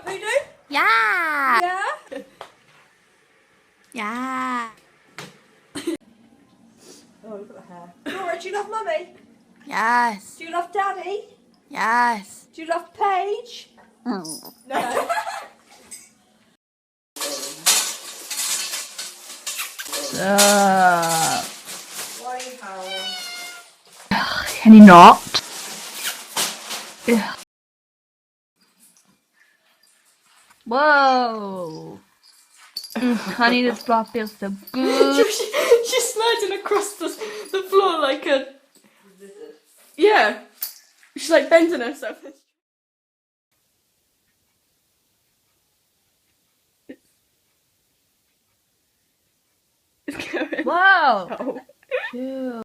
right, Poodoo? Yeah. Yeah? Yeah. Oh, look at the hair. Laura, do you love Mummy? Yes. Do you love Daddy? Yes. Do you love Paige? Mm. No. Why are you howling? Can you not? Whoa. Honey, this bra feels so good. She's sliding across the floor like a... Yeah. She's like bending herself. It's going. Whoa. Oh. Ew.